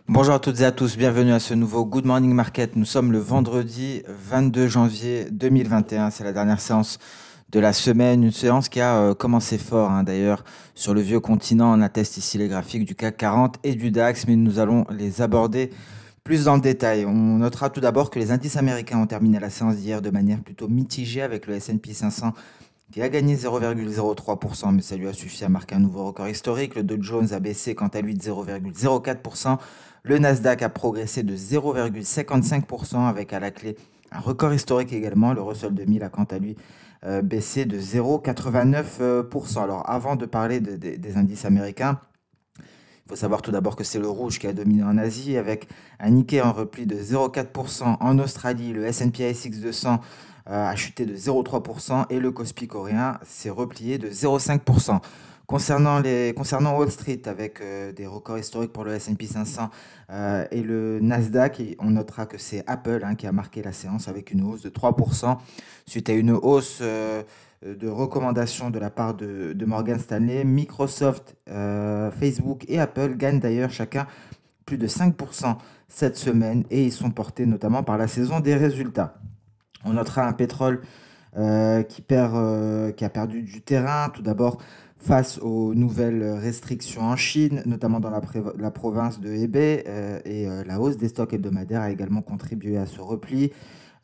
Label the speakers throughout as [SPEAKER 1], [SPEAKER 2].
[SPEAKER 1] Bonjour à toutes et à tous, bienvenue à ce nouveau Good Morning Market. Nous sommes le vendredi 22 janvier 2021, c'est la dernière séance de la semaine, une séance qui a commencé fort d'ailleurs sur le vieux continent. On atteste ici les graphiques du CAC 40 et du DAX, mais nous allons les aborder plus dans le détail. On notera tout d'abord que les indices américains ont terminé la séance d'hier de manière plutôt mitigée, avec le S&P 500 qui a gagné 0,03%, mais ça lui a suffi à marquer un nouveau record historique. Le Dow Jones a baissé quant à lui de 0,04%. Le Nasdaq a progressé de 0,55% avec à la clé un record historique également. Le Russell 2000 a quant à lui baissé de 0,89%. Alors avant de parler des indices américains, il faut savoir tout d'abord que c'est le rouge qui a dominé en Asie avec un Nikkei en repli de 0,4%. En Australie, le S&P ASX 200 a chuté de 0,3% et le Kospi coréen s'est replié de 0,5%. Concernant Wall Street, avec des records historiques pour le S&P 500 et le Nasdaq, on notera que c'est Apple qui a marqué la séance avec une hausse de 3%, suite à une hausse de recommandations de la part de Morgan Stanley. Microsoft, Facebook et Apple gagnent d'ailleurs chacun plus de 5% cette semaine et ils sont portés notamment par la saison des résultats. On notera un pétrole qui a perdu du terrain, tout d'abord face aux nouvelles restrictions en Chine, notamment dans la province de Hebei, la hausse des stocks hebdomadaires a également contribué à ce repli.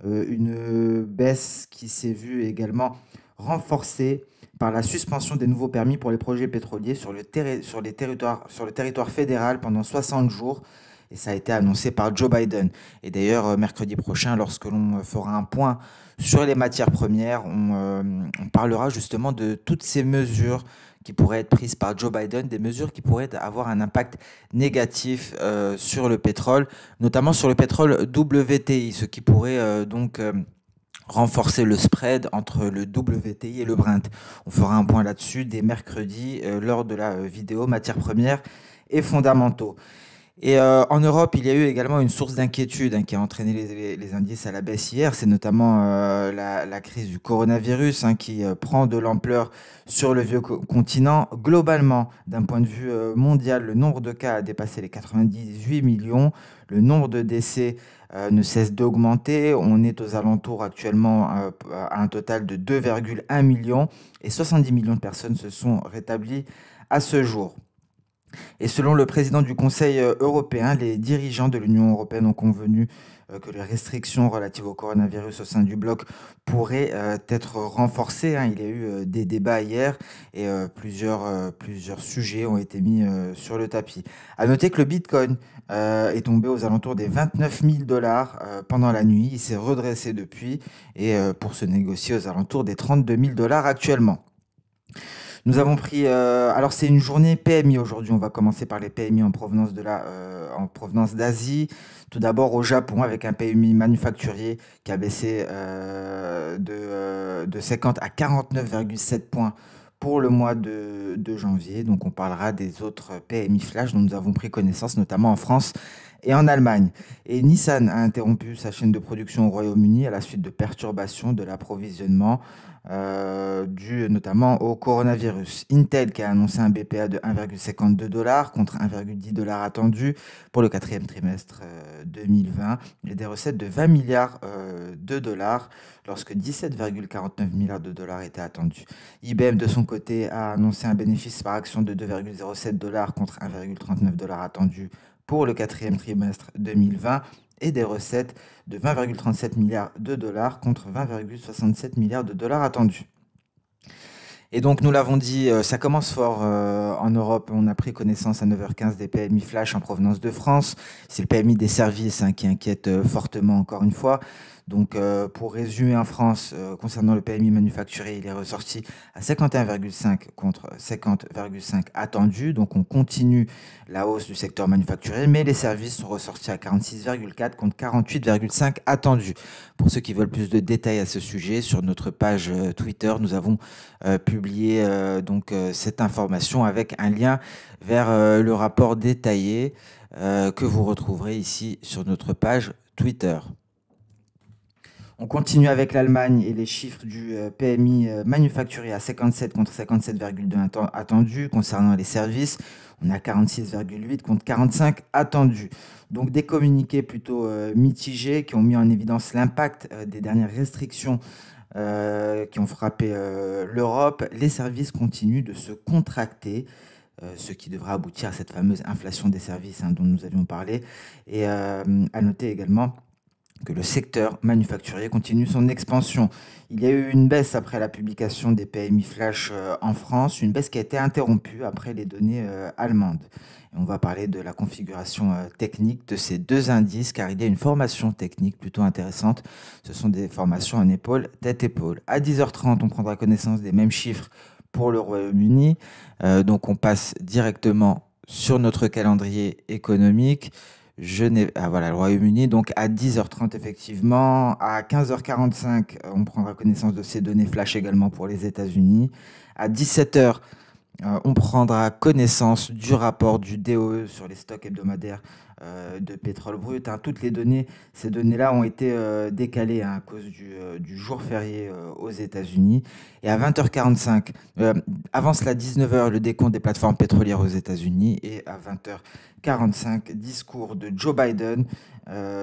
[SPEAKER 1] Une baisse qui s'est vue également renforcée par la suspension des nouveaux permis pour les projets pétroliers sur le territoire fédéral pendant 60 jours. Et ça a été annoncé par Joe Biden. Et d'ailleurs, mercredi prochain, lorsque l'on fera un point sur les matières premières, on parlera justement de toutes ces mesures qui pourraient être prises par Joe Biden, des mesures qui pourraient avoir un impact négatif sur le pétrole, notamment sur le pétrole WTI, ce qui pourrait renforcer le spread entre le WTI et le Brent. On fera un point là-dessus dès mercredi lors de la vidéo matières premières et fondamentaux. Et en Europe, il y a eu également une source d'inquiétude qui a entraîné les indices à la baisse hier. C'est notamment la crise du coronavirus qui prend de l'ampleur sur le vieux continent. Globalement, d'un point de vue mondial, le nombre de cas a dépassé les 98 millions. Le nombre de décès ne cesse d'augmenter. On est aux alentours actuellement à un total de 2,1 millions et 70 millions de personnes se sont rétablies à ce jour. Et selon le président du Conseil européen, les dirigeants de l'Union européenne ont convenu que les restrictions relatives au coronavirus au sein du bloc pourraient être renforcées. Il y a eu des débats hier et plusieurs sujets ont été mis sur le tapis. À noter que le Bitcoin est tombé aux alentours des 29 000 dollars pendant la nuit. Il s'est redressé depuis et pour se négocier aux alentours des 32 000 dollars actuellement. Nous avons pris. Alors, c'est une journée PMI aujourd'hui. On va commencer par les PMI en provenance en provenance d'Asie. Tout d'abord au Japon, avec un PMI manufacturier qui a baissé de 50 à 49,7 points pour le mois de janvier. Donc, on parlera des autres PMI flash dont nous avons pris connaissance, notamment en France et en Allemagne. Et Nissan a interrompu sa chaîne de production au Royaume-Uni à la suite de perturbations de l'approvisionnement dû notamment au coronavirus. Intel qui a annoncé un BPA de 1,52 dollars contre 1,10 dollars attendu pour le quatrième trimestre 2020 et des recettes de 20 milliards de dollars lorsque 17,49 milliards de dollars étaient attendus. IBM de son côté a annoncé un bénéfice par action de 2,07 dollars contre 1,39 dollars attendu pour le quatrième trimestre 2020 et des recettes de 20,37 milliards de dollars contre 20,67 milliards de dollars attendus. Et donc, nous l'avons dit, ça commence fort en Europe. On a pris connaissance à 9h15 des PMI flash en provenance de France. C'est le PMI des services qui inquiète fortement encore une fois. Donc, pour résumer en France, concernant le PMI manufacturier, il est ressorti à 51,5 contre 50,5 attendu. Donc, on continue la hausse du secteur manufacturier, mais les services sont ressortis à 46,4 contre 48,5 attendu. Pour ceux qui veulent plus de détails à ce sujet, sur notre page Twitter, nous avons publié cette information avec un lien vers le rapport détaillé que vous retrouverez ici sur notre page Twitter. On continue avec l'Allemagne et les chiffres du PMI manufacturier à 57 contre 57,2 attendus. Concernant les services, on a 46,8 contre 45 attendus. Donc des communiqués plutôt mitigés qui ont mis en évidence l'impact des dernières restrictions qui ont frappé l'Europe. Les services continuent de se contracter. Ce qui devra aboutir à cette fameuse inflation des services dont nous avions parlé. Et à noter également que le secteur manufacturier continue son expansion. Il y a eu une baisse après la publication des PMI flash en France, une baisse qui a été interrompue après les données allemandes. Et on va parler de la configuration technique de ces deux indices, car il y a une formation technique plutôt intéressante. Ce sont des formations en épaule, tête-épaule. À 10h30, on prendra connaissance des mêmes chiffres pour le Royaume-Uni. Donc on passe directement sur notre calendrier économique. Voilà, le Royaume-Uni, donc à 10h30 effectivement, à 15h45, on prendra connaissance de ces données flash également pour les États-Unis. À 17h, on prendra connaissance du rapport du DOE sur les stocks hebdomadaires de pétrole brut. Toutes les données, ces données-là ont été décalées à cause du jour férié aux États-Unis. Et à 20h45, avant cela, 19h, le décompte des plateformes pétrolières aux États-Unis. Et à 20h45, discours de Joe Biden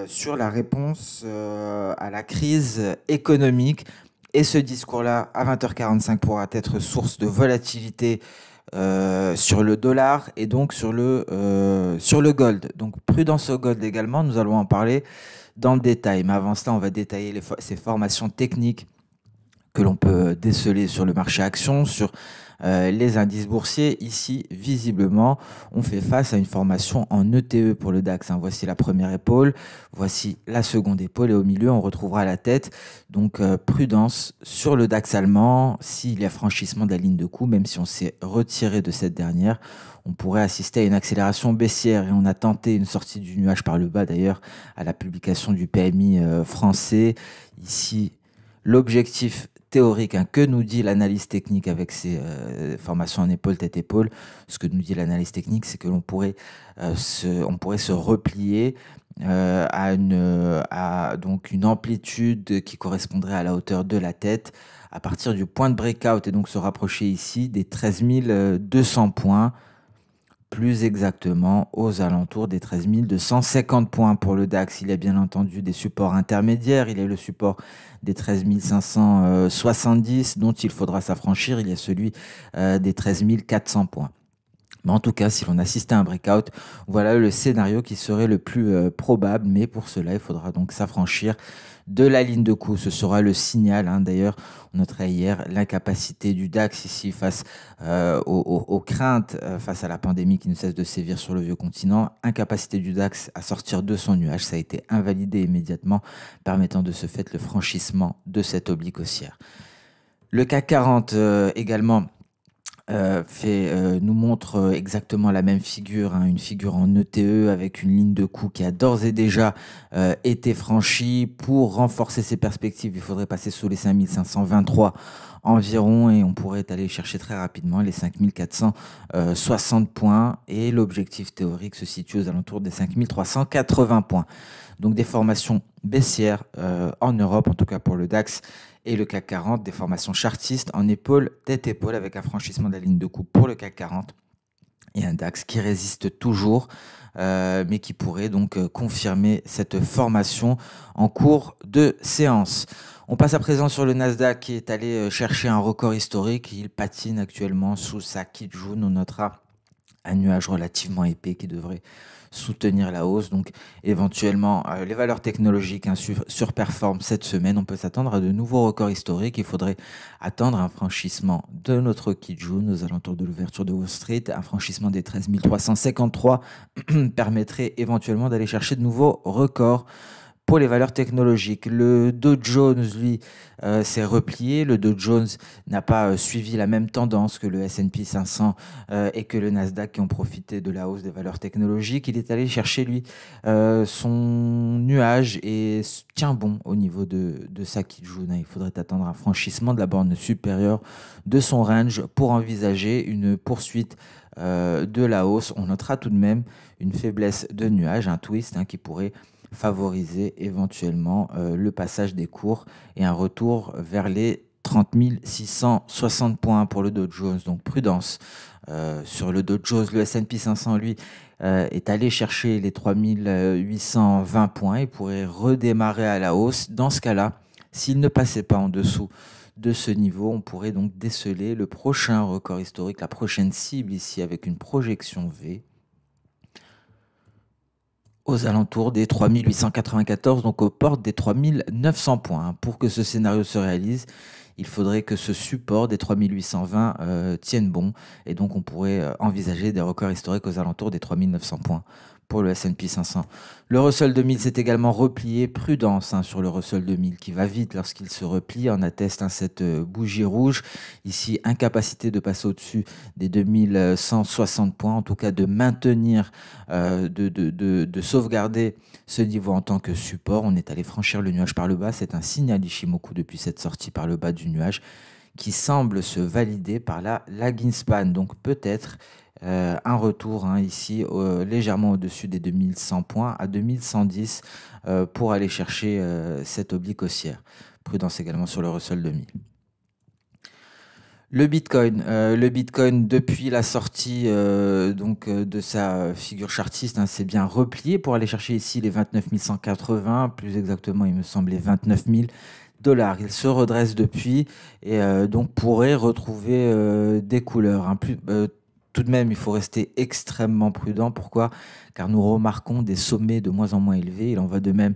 [SPEAKER 1] sur la réponse à la crise économique. Et ce discours-là, à 20h45, pourra être source de volatilité sur le dollar et donc sur le gold. Donc prudence au gold également, nous allons en parler dans le détail. Mais avant cela, on va détailler ces formations techniques que l'on peut déceler sur le marché action, sur les indices boursiers. Ici, visiblement, on fait face à une formation en ETE pour le DAX. Voici la première épaule, voici la seconde épaule et au milieu, on retrouvera la tête. Donc, prudence sur le DAX allemand. S'il y a franchissement de la ligne de coup, même si on s'est retiré de cette dernière, on pourrait assister à une accélération baissière et on a tenté une sortie du nuage par le bas d'ailleurs à la publication du PMI français. Ici, l'objectif théorique que nous dit l'analyse technique avec ces formations en épaule, tête-épaule. Ce que nous dit l'analyse technique, c'est que l'on pourrait, on pourrait se replier à donc une amplitude qui correspondrait à la hauteur de la tête à partir du point de breakout et donc se rapprocher ici des 13 200 points, plus exactement aux alentours des 13 250 points pour le DAX. Il y a bien entendu des supports intermédiaires. Il y a le support des 13 570 dont il faudra s'affranchir. Il y a celui des 13 400 points. Mais en tout cas, si l'on assiste à un breakout, voilà le scénario qui serait le plus probable. Mais pour cela, il faudra donc s'affranchir de la ligne de coup. Ce sera le signal. D'ailleurs, on noterait hier l'incapacité du DAX ici face aux craintes face à la pandémie qui ne cesse de sévir sur le vieux continent. Incapacité du DAX à sortir de son nuage. Ça a été invalidé immédiatement, permettant de ce fait le franchissement de cette oblique haussière. Le CAC 40 également nous montre exactement la même figure, une figure en ETE avec une ligne de coup qui a d'ores et déjà été franchie. Pour renforcer ses perspectives, il faudrait passer sous les 5523 environ et on pourrait aller chercher très rapidement les 5460 points et l'objectif théorique se situe aux alentours des 5380 points. Donc des formations baissières en Europe, en tout cas pour le DAX et le CAC 40, des formations chartistes en épaule, tête-épaule avec un franchissement de la ligne de coup pour le CAC 40 et un DAX qui résiste toujours, mais qui pourrait donc confirmer cette formation en cours de séance. On passe à présent sur le Nasdaq qui est allé chercher un record historique. Il patine actuellement sous sa Kijun. On notera un nuage relativement épais qui devrait soutenir la hausse. Donc éventuellement, les valeurs technologiques surperforment cette semaine. On peut s'attendre à de nouveaux records historiques. Il faudrait attendre un franchissement de notre Kijun aux alentours de l'ouverture de Wall Street. Un franchissement des 13 353 permettrait éventuellement d'aller chercher de nouveaux records pour les valeurs technologiques. Le Dow Jones, lui, s'est replié. Le Dow Jones n'a pas suivi la même tendance que le S&P 500 et que le Nasdaq qui ont profité de la hausse des valeurs technologiques. Il est allé chercher, lui, son nuage et tient bon au niveau de sa Kijun. Il faudrait attendre un franchissement de la borne supérieure de son range pour envisager une poursuite de la hausse. On notera tout de même une faiblesse de nuage, un twist qui pourrait favoriser éventuellement le passage des cours et un retour vers les 30 660 points pour le Dow Jones. Donc prudence sur le Dow Jones. Le S&P 500, lui, est allé chercher les 3820 points et pourrait redémarrer à la hausse. Dans ce cas-là, s'il ne passait pas en dessous de ce niveau, on pourrait donc déceler le prochain record historique, la prochaine cible ici avec une projection V aux alentours des 3894, donc aux portes des 3900 points. Pour que ce scénario se réalise, il faudrait que ce support des 3820 tienne bon, et donc on pourrait envisager des records historiques aux alentours des 3900 points pour le S&P 500. Le Russell 2000 s'est également replié. Prudence sur le Russell 2000 qui va vite lorsqu'il se replie. On atteste cette bougie rouge. Ici, incapacité de passer au-dessus des 2160 points, en tout cas de maintenir, de sauvegarder ce niveau en tant que support. On est allé franchir le nuage par le bas. C'est un signal Ishimoku depuis cette sortie par le bas du nuage qui semble se valider par la lagging span. Donc peut-être un retour ici légèrement au-dessus des 2100 points à 2110 pour aller chercher cette oblique haussière. Prudence également sur le Russell 2000. Le Bitcoin depuis la sortie de sa figure chartiste, s'est bien replié pour aller chercher ici les 29 180, plus exactement il me semble les 29 000 $. Il se redresse depuis et donc pourrait retrouver des couleurs. Tout de même, il faut rester extrêmement prudent. Pourquoi? Car nous remarquons des sommets de moins en moins élevés. Il en va de même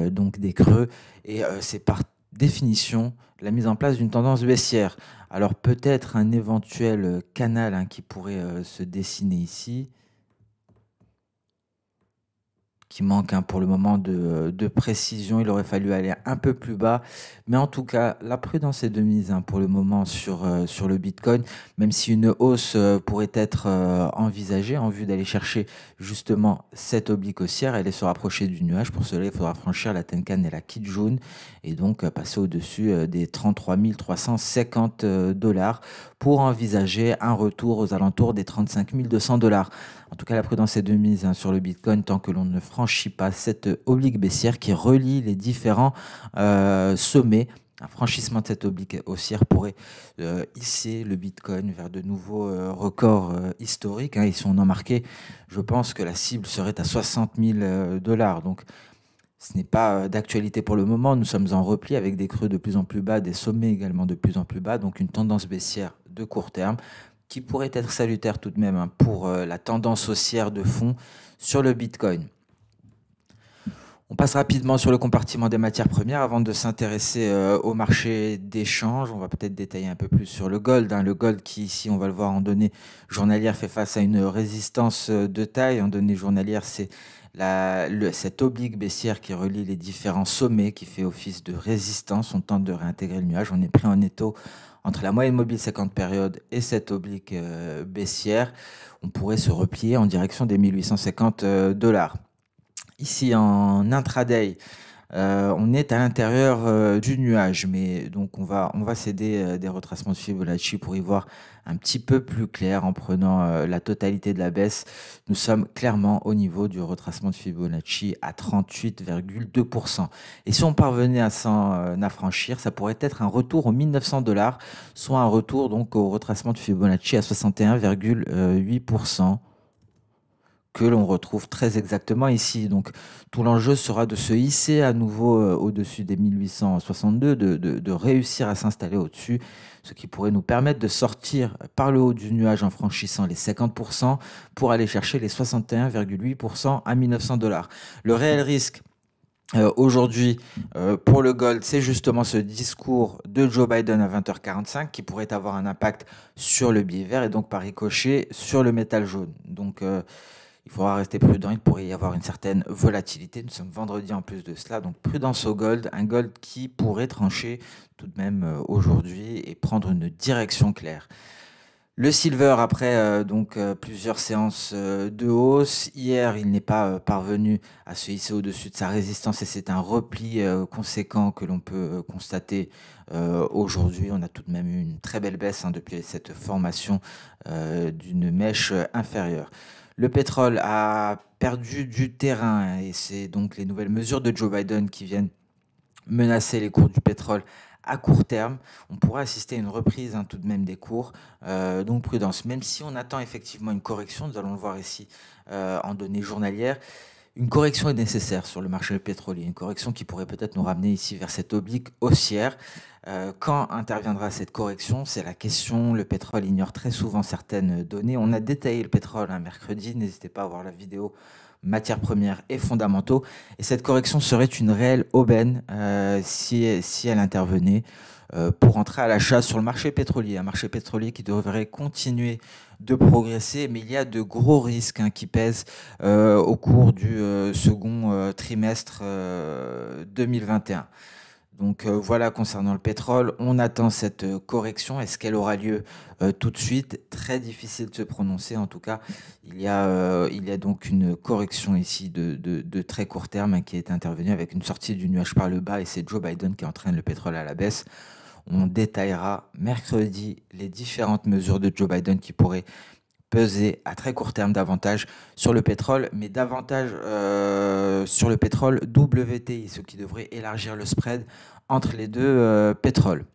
[SPEAKER 1] donc des creux. Et c'est par définition la mise en place d'une tendance baissière. Alors peut-être un éventuel canal qui pourrait se dessiner ici, qui manque pour le moment de précision. Il aurait fallu aller un peu plus bas. Mais en tout cas, la prudence est de mise pour le moment sur le Bitcoin, même si une hausse pourrait être envisagée en vue d'aller chercher justement cette oblique haussière. Elle est se rapprocher du nuage. Pour cela, il faudra franchir la Tenkan et la Kijun et donc passer au-dessus des 33 350 $ pour envisager un retour aux alentours des 35 200 $. En tout cas, la prudence est de mise sur le Bitcoin tant que l'on ne franchit pas cette oblique baissière qui relie les différents sommets. Un franchissement de cette oblique haussière pourrait hisser le Bitcoin vers de nouveaux records historiques. Ici, on a marqué, je pense que la cible serait à 60 000 $. Donc, ce n'est pas d'actualité pour le moment. Nous sommes en repli avec des creux de plus en plus bas, des sommets également de plus en plus bas. Donc, une tendance baissière de court terme qui pourrait être salutaire tout de même pour la tendance haussière de fond sur le Bitcoin. On passe rapidement sur le compartiment des matières premières avant de s'intéresser au marché d'échange. On va peut-être détailler un peu plus sur le gold. Le gold qui, ici, on va le voir en données journalières, fait face à une résistance de taille. En données journalières, c'est cette oblique baissière qui relie les différents sommets, qui fait office de résistance. On tente de réintégrer le nuage. On est pris en étau entre la moyenne mobile 50 périodes et cette oblique baissière. On pourrait se replier en direction des 1850 $. Ici, en intraday, on est à l'intérieur du nuage, mais donc on va céder des retracements de Fibonacci pour y voir un petit peu plus clair en prenant la totalité de la baisse. Nous sommes clairement au niveau du retracement de Fibonacci à 38,2%. Et si on parvenait à s'en affranchir, ça pourrait être un retour aux 1900 $, soit un retour donc au retracement de Fibonacci à 61,8%. Que l'on retrouve très exactement ici. Donc tout l'enjeu sera de se hisser à nouveau au-dessus des 1862, de réussir à s'installer au-dessus, ce qui pourrait nous permettre de sortir par le haut du nuage en franchissant les 50% pour aller chercher les 61,8% à 1900 $. Le réel risque aujourd'hui pour le gold, c'est justement ce discours de Joe Biden à 20h45 qui pourrait avoir un impact sur le billet vert et donc par ricochet sur le métal jaune. Donc il faudra rester prudent, il pourrait y avoir une certaine volatilité. Nous sommes vendredi en plus de cela, donc prudence au gold. Un gold qui pourrait trancher tout de même aujourd'hui et prendre une direction claire. Le silver, après plusieurs séances de hausse. Hier, il n'est pas parvenu à se hisser au-dessus de sa résistance et c'est un repli conséquent que l'on peut constater aujourd'hui. On a tout de même eu une très belle baisse depuis cette formation d'une mèche inférieure. Le pétrole a perdu du terrain et c'est donc les nouvelles mesures de Joe Biden qui viennent menacer les cours du pétrole à court terme. On pourrait assister à une reprise tout de même des cours, donc prudence. Même si on attend effectivement une correction, nous allons le voir ici en données journalières, une correction est nécessaire sur le marché pétrolier, une correction qui pourrait peut-être nous ramener ici vers cette oblique haussière. Quand interviendra cette correction? C'est la question. Le pétrole ignore très souvent certaines données. On a détaillé le pétrole mercredi, n'hésitez pas à voir la vidéo matières premières et fondamentaux. Et cette correction serait une réelle aubaine si elle intervenait pour entrer à l'achat sur le marché pétrolier. Un marché pétrolier qui devrait continuer de progresser, mais il y a de gros risques qui pèsent au cours du second trimestre 2021. Donc voilà concernant le pétrole, on attend cette correction. Est-ce qu'elle aura lieu tout de suite? Très difficile de se prononcer. En tout cas, il y a donc une correction ici de très court terme qui est intervenue avec une sortie du nuage par le bas et c'est Joe Biden qui entraîne le pétrole à la baisse. On détaillera mercredi les différentes mesures de Joe Biden qui pourraient peser à très court terme davantage sur le pétrole, mais davantage sur le pétrole WTI, ce qui devrait élargir le spread entre les deux pétroles.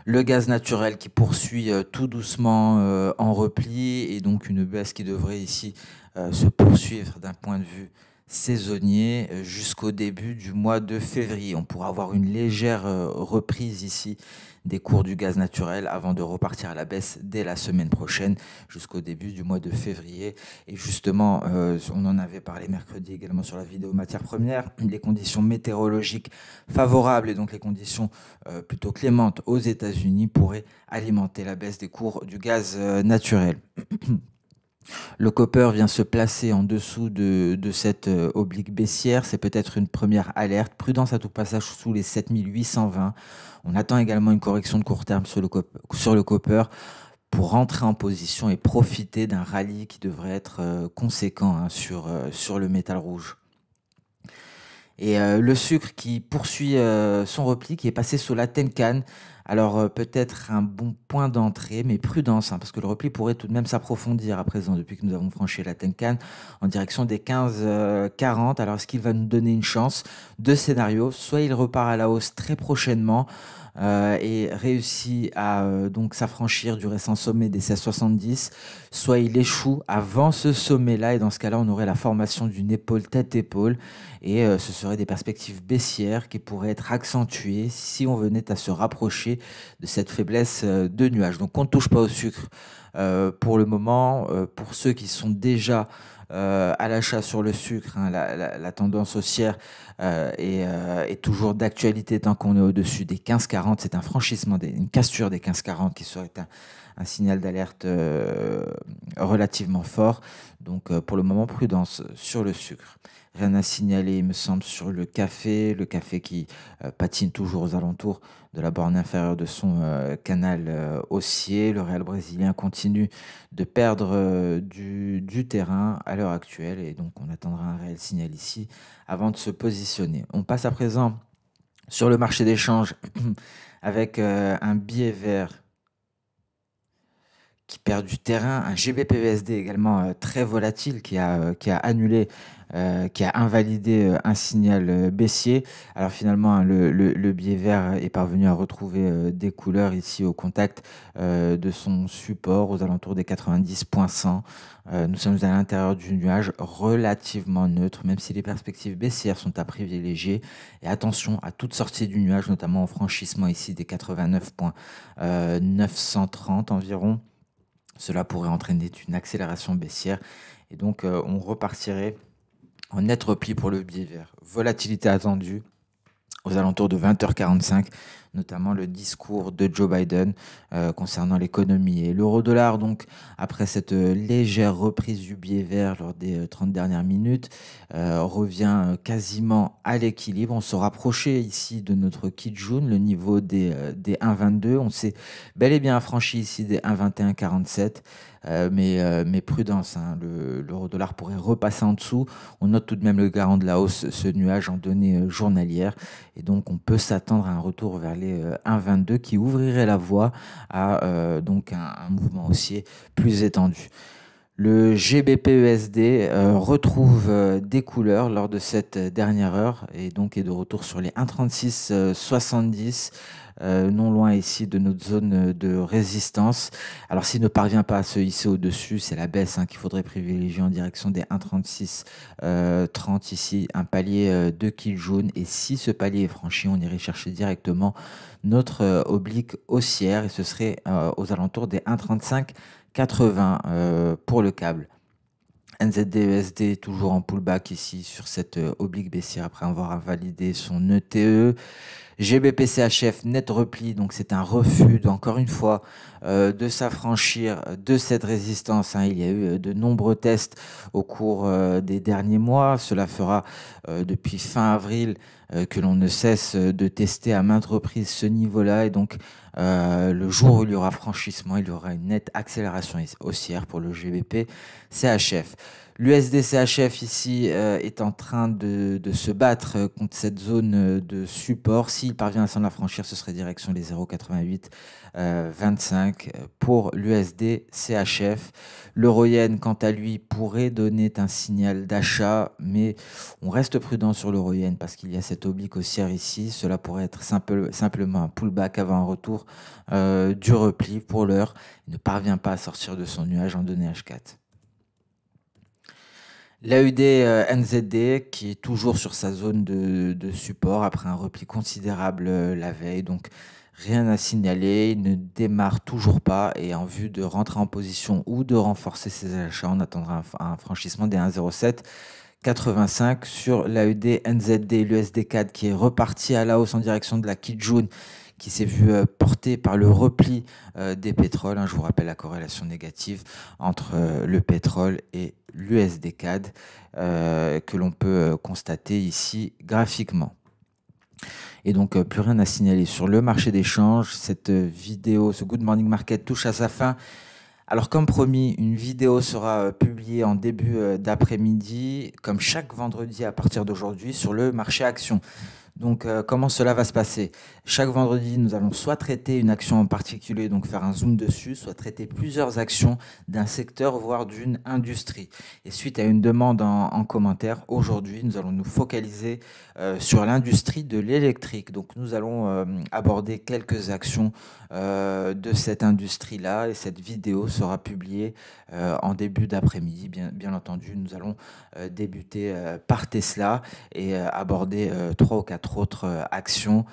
[SPEAKER 1] Le gaz naturel qui poursuit tout doucement en repli et donc une baisse qui devrait ici se poursuivre d'un point de vue saisonnier jusqu'au début du mois de février. On pourra avoir une légère reprise ici des cours du gaz naturel avant de repartir à la baisse dès la semaine prochaine jusqu'au début du mois de février. Et justement, on en avait parlé mercredi également sur la vidéo matières premières, les conditions météorologiques favorables et donc les conditions plutôt clémentes aux États-Unis pourraient alimenter la baisse des cours du gaz naturel. Le copper vient se placer en dessous de cette oblique baissière. C'est peut-être une première alerte. Prudence à tout passage sous les 7820. On attend également une correction de court terme sur le copper pour rentrer en position et profiter d'un rallye qui devrait être conséquent sur le métal rouge. Et le sucre qui poursuit son repli, qui est passé sous la Tenkan. Alors peut-être un bon point d'entrée, mais prudence, parce que le repli pourrait tout de même s'approfondir à présent, depuis que nous avons franchi la Tenkan, en direction des 15,40. Alors est-ce qu'il va nous donner une chance? Deux scénarios, soit il repart à la hausse très prochainement, et réussit à donc s'affranchir du récent sommet des 16,70, soit il échoue avant ce sommet-là, et dans ce cas-là, on aurait la formation d'une épaule tête-épaule, et ce seraient des perspectives baissières qui pourraient être accentuées si on venait à se rapprocher de cette faiblesse de nuages. Donc on ne touche pas au sucre pour le moment. Pour ceux qui sont déjà à l'achat sur le sucre, la tendance haussière est toujours d'actualité tant qu'on est au-dessus des 15,40. C'est un franchissement, une cassure des 15,40 qui serait un signal d'alerte relativement fort. Donc pour le moment, prudence sur le sucre. Rien à signaler, il me semble, sur le café qui patine toujours aux alentours de la borne inférieure de son canal haussier. Le réal brésilien continue de perdre du terrain à l'heure actuelle et donc on attendra un réel signal ici avant de se positionner. On passe à présent sur le marché d'échange avec un billet vert qui perd du terrain, un GBP-USD également très volatile qui a annulé, qui a invalidé un signal baissier. Alors finalement, le billet vert est parvenu à retrouver des couleurs ici au contact de son support aux alentours des 90,100. Nous sommes à l'intérieur du nuage relativement neutre, même si les perspectives baissières sont à privilégier. Et attention à toute sortie du nuage, notamment au franchissement ici des 89,930 environ. Cela pourrait entraîner une accélération baissière et donc on repartirait en net repli pour le billet vert. Volatilité attendue aux alentours de 20h45, notamment le discours de Joe Biden concernant l'économie. Et l'euro-dollar, donc, après cette légère reprise du billet vert lors des 30 dernières minutes, revient quasiment à l'équilibre. On se rapprochait ici de notre Kijun, le niveau des 1,22. On s'est bel et bien affranchi ici des 1,2147. Mais prudence, l'euro-dollar pourrait repasser en dessous. On note tout de même le garant de la hausse, ce nuage en données journalières. Et donc, on peut s'attendre à un retour vers les 1,22 qui ouvrirait la voie à donc un mouvement haussier plus étendu. Le GBP-USD retrouve des couleurs lors de cette dernière heure et donc est de retour sur les 1,3670, non loin ici de notre zone de résistance. Alors s'il ne parvient pas à se hisser au-dessus, c'est la baisse qu'il faudrait privilégier en direction des 1,3630 ici, un palier de kill jaune. Et si ce palier est franchi, on irait chercher directement notre oblique haussière et ce serait aux alentours des 1,3580 pour le câble. NZD-USD toujours en pullback ici sur cette oblique baissière après avoir validé son ETE. GBP-CHF net repli, donc c'est un refus encore une fois de s'affranchir de cette résistance. Il y a eu de nombreux tests au cours des derniers mois. Cela fera depuis fin avril que l'on ne cesse de tester à maintes reprises ce niveau-là. Et donc le jour où il y aura franchissement, il y aura une nette accélération haussière pour le GBP-CHF. L'USD-CHF ici est en train de se battre contre cette zone de support. S'il parvient à s'en affranchir, ce serait direction les 0,8825 pour l'USD-CHF. L'euro-yen, quant à lui, pourrait donner un signal d'achat, mais on reste prudent sur l'euro-yen parce qu'il y a cette oblique haussière ici. Cela pourrait être simplement un pullback avant un retour du repli. Pour l'heure, il ne parvient pas à sortir de son nuage en données H4. L'AUD NZD qui est toujours sur sa zone de support après un repli considérable la veille, donc rien à signaler, il ne démarre toujours pas et en vue de rentrer en position ou de renforcer ses achats, on attendra un franchissement des 1,0785 sur l'AUD NZD. L'USD CAD qui est reparti à la hausse en direction de la Kijun qui s'est vu porté par le repli des pétroles. Je vous rappelle la corrélation négative entre le pétrole et l'USD CAD que l'on peut constater ici graphiquement. Et donc, plus rien à signaler sur le marché des changes. Cette vidéo, ce Good Morning Market touche à sa fin. Alors, comme promis, une vidéo sera publiée en début d'après-midi, comme chaque vendredi à partir d'aujourd'hui, sur le marché actions. Donc, comment cela va se passer? Chaque vendredi, nous allons soit traiter une action en particulier, donc faire un zoom dessus, soit traiter plusieurs actions d'un secteur, voire d'une industrie. Et suite à une demande en commentaire, aujourd'hui, nous allons nous focaliser sur l'industrie de l'électrique. Donc, nous allons aborder quelques actions de cette industrie-là et cette vidéo sera publiée en début d'après-midi. Bien entendu, nous allons débuter par Tesla et aborder 3 ou 4 autres actions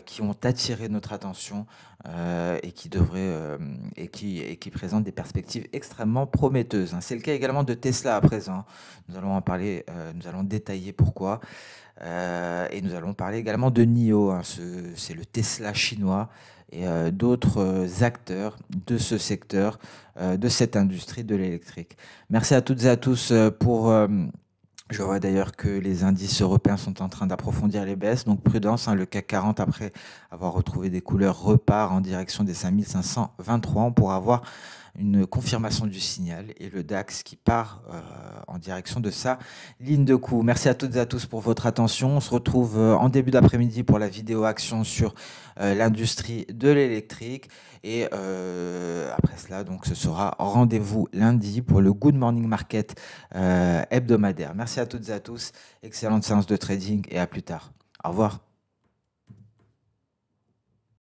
[SPEAKER 1] qui ont attiré notre attention et qui présentent des perspectives extrêmement prometteuses. C'est le cas également de Tesla à présent. Nous allons en parler, nous allons détailler pourquoi. Et nous allons parler également de NIO, c'est le Tesla chinois et d'autres acteurs de ce secteur, de cette industrie de l'électrique. Merci à toutes et à tous pour... Je vois d'ailleurs que les indices européens sont en train d'approfondir les baisses, donc prudence. Le CAC 40, après avoir retrouvé des couleurs, repart en direction des 5523. On pourra avoir une confirmation du signal et le DAX qui part en direction de sa ligne de coup. Merci à toutes et à tous pour votre attention. On se retrouve en début d'après-midi pour la vidéo action sur l'industrie de l'électrique. Et après cela, donc, ce sera rendez-vous lundi pour le Good Morning Market hebdomadaire. Merci à toutes et à tous. Excellente séance de trading et à plus tard. Au revoir.